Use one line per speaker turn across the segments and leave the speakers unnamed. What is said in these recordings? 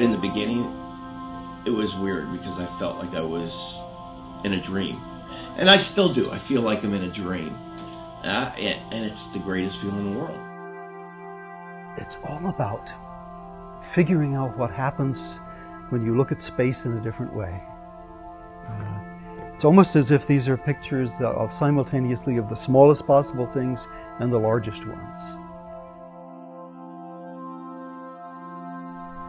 In the beginning, it was weird because I felt like I was in a dream. And I still do. I feel like I'm in a dream. And it's the greatest feeling in the world.
It's all about figuring out what happens when you look at space in a different way. It's almost as if these are pictures of simultaneously of the smallest possible things and the largest ones.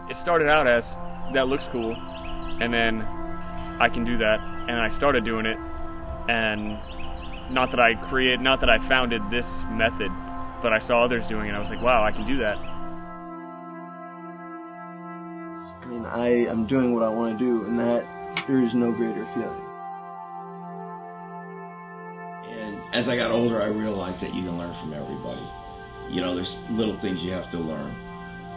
It started out as, that looks cool, and then I can do that, and I started doing it, and not that I founded this method, but I saw others doing it, and I was like, wow, I can do that.
I mean, I am doing what I want to do, and that there is no greater feeling.
And as I got older, I realized that you can learn from everybody. You know, there's little things you have to learn,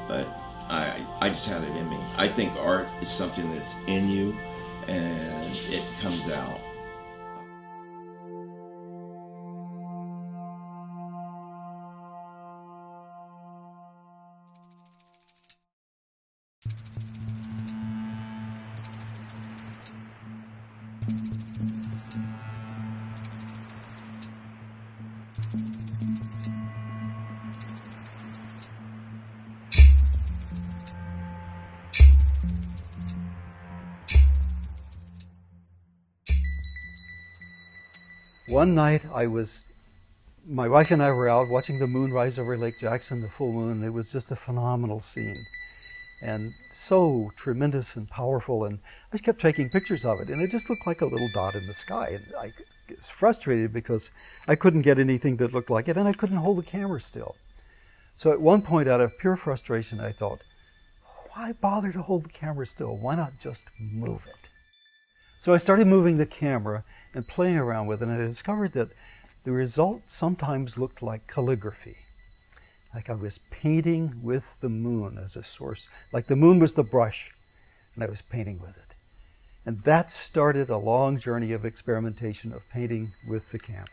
but I just had it in me. I think art is something that's in you, and it comes out.
One night my wife and I were out watching the moon rise over Lake Jackson, the full moon. It was just a phenomenal scene and so tremendous and powerful. And I just kept taking pictures of it, and it just looked like a little dot in the sky. And I was frustrated because I couldn't get anything that looked like it, and I couldn't hold the camera still. So at one point, out of pure frustration, I thought, why bother to hold the camera still? Why not just move it? So I started moving the camera and playing around with it, and I discovered that the result sometimes looked like calligraphy. Like I was painting with the moon as a source, like the moon was the brush, and I was painting with it. And that started a long journey of experimentation of painting with the camera.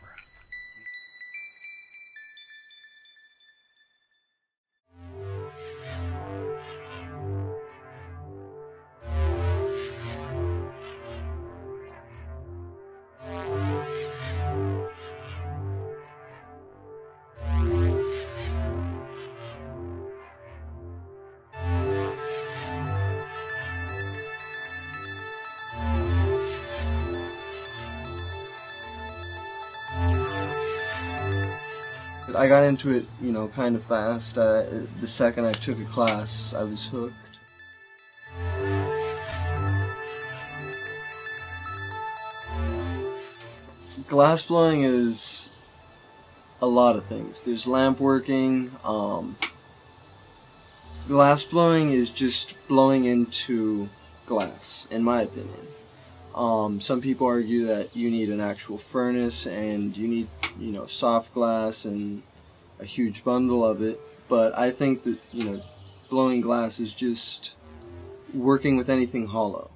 I got into it, you know, kind of fast. The second I took a class, I was hooked. Glass blowing is a lot of things. There's lamp working. Glass blowing is just blowing into glass, in my opinion. Some people argue that you need an actual furnace and you need, you know, soft glass and a huge bundle of it. But I think that, you know, blowing glass is just working with anything hollow.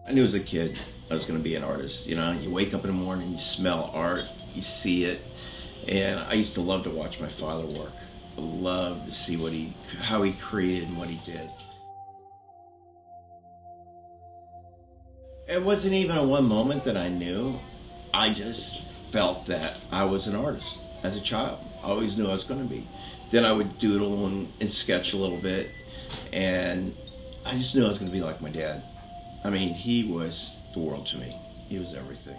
I knew as a kid I was going to be an artist. You know, you wake up in the morning, you smell art, you see it, and I used to love to watch my father work. I loved to see how he created and what he did. It wasn't even a one moment that I knew. I just felt that I was an artist as a child. I always knew I was going to be. Then I would doodle and sketch a little bit, and I just knew I was going to be like my dad. I mean, he was the world to me. He was everything.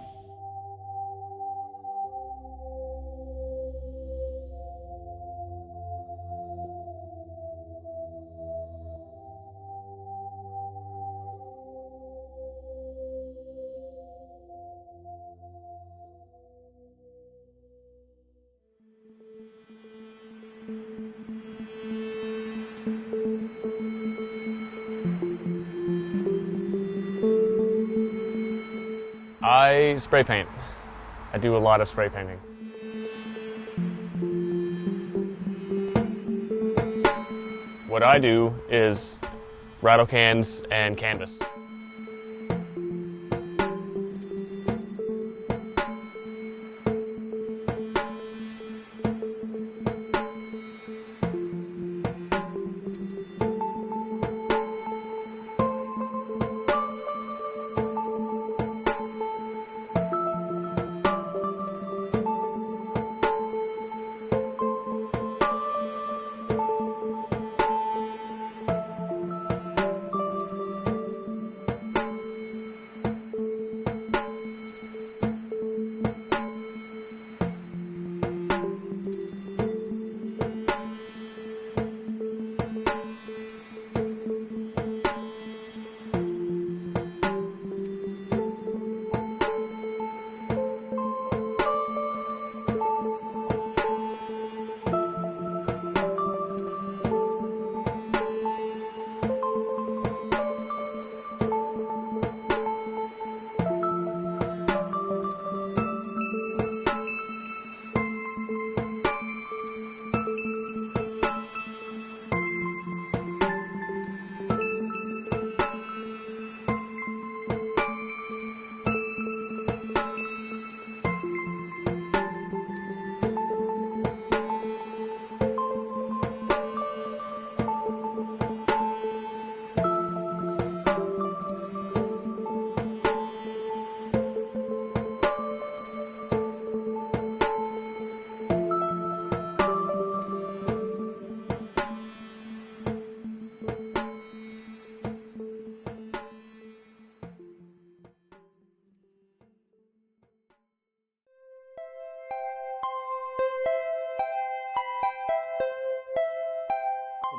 I spray paint. I do a lot of spray painting. What I do is rattle cans and canvas.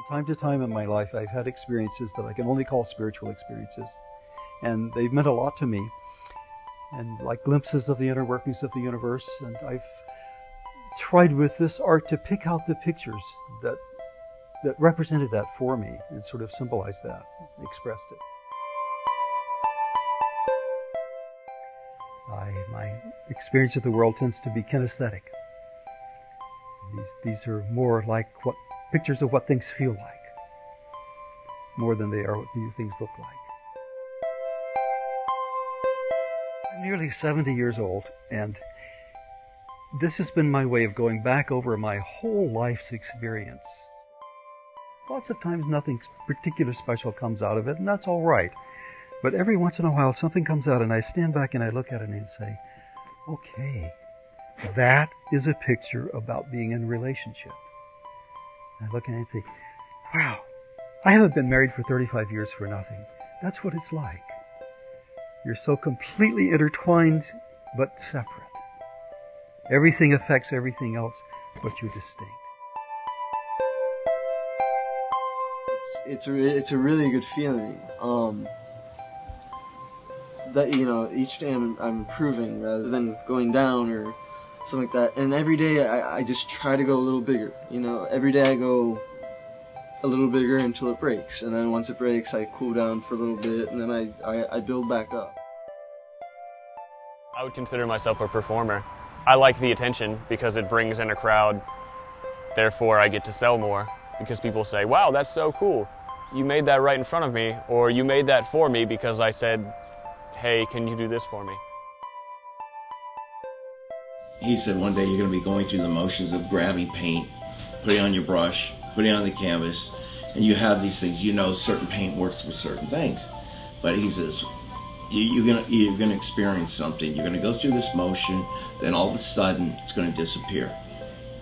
From time to time in my life, I've had experiences that I can only call spiritual experiences, and they've meant a lot to me, and like glimpses of the inner workings of the universe. And I've tried with this art to pick out the pictures that represented that for me and sort of symbolized that, expressed it. My experience of the world tends to be kinesthetic. These are more like pictures of what things feel like, more than they are what things look like. I'm nearly 70 years old, and this has been my way of going back over my whole life's experience. Lots of times nothing particular special comes out of it, and that's all right. But every once in a while something comes out, and I stand back and I look at it and say, okay, that is a picture about being in a relationship. I look at it and think, wow, I haven't been married for 35 years for nothing. That's what it's like. You're so completely intertwined, but separate. Everything affects everything else, but you're distinct.
It's a really good feeling. That, you know, each day I'm improving rather than going down or something like that. And every day I just try to go a little bigger. You know, every day I go a little bigger until it breaks. And then once it breaks, I cool down for a little bit, and then I build back up.
I would consider myself a performer. I like the attention because it brings in a crowd. Therefore, I get to sell more because people say, wow, that's so cool. You made that right in front of me, or you made that for me because I said, hey, can you do this for me?
He said one day you're going to be going through the motions of grabbing paint, putting on your brush, putting on the canvas, and you have these things. You know certain paint works with certain things. But he says, you're gonna experience something. You're gonna go through this motion, then all of a sudden it's gonna disappear,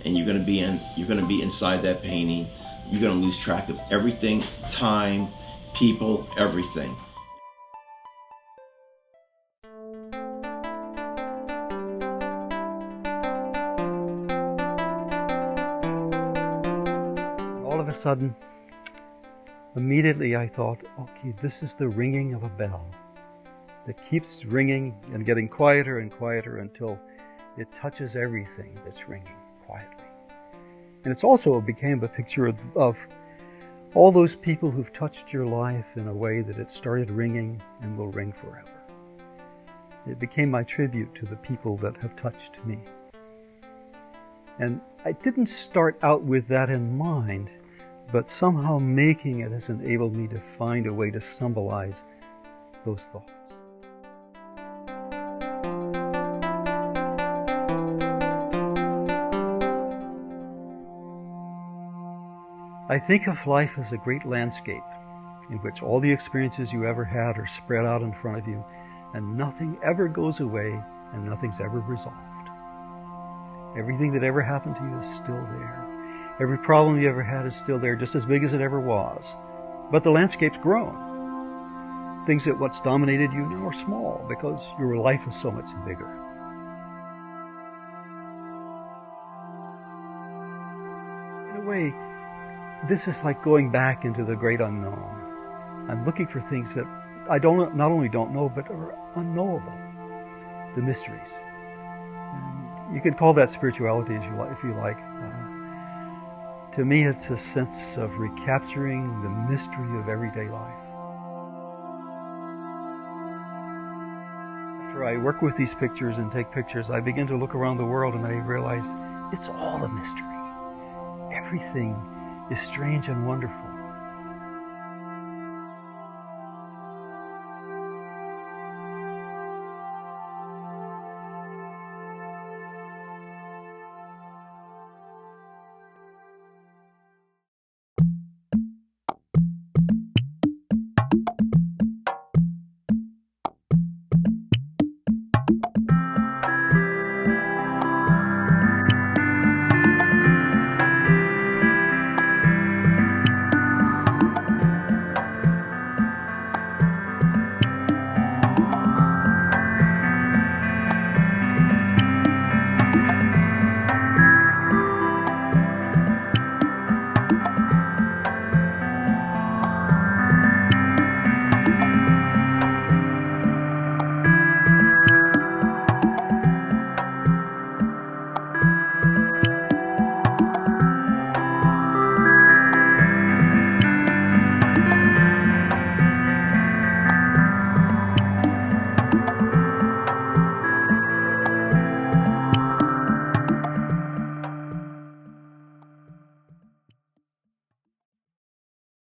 and you're gonna be inside that painting. You're gonna lose track of everything, time, people, everything.
All of a sudden, immediately I thought, okay, this is the ringing of a bell that keeps ringing and getting quieter and quieter until it touches everything that's ringing quietly. And it's also became a picture of all those people who've touched your life in a way that it started ringing and will ring forever. It became my tribute to the people that have touched me. And I didn't start out with that in mind, but somehow making it has enabled me to find a way to symbolize those thoughts. I think of life as a great landscape in which all the experiences you ever had are spread out in front of you, and nothing ever goes away and nothing's ever resolved. Everything that ever happened to you is still there. Every problem you ever had is still there, just as big as it ever was. But the landscape's grown. Things that once dominated you now are small because your life is so much bigger. In a way, this is like going back into the great unknown. I'm looking for things that I not only don't know, but are unknowable. The mysteries. And you can call that spirituality if you like. To me, it's a sense of recapturing the mystery of everyday life. After I work with these pictures and take pictures, I begin to look around the world and I realize it's all a mystery. Everything is strange and wonderful.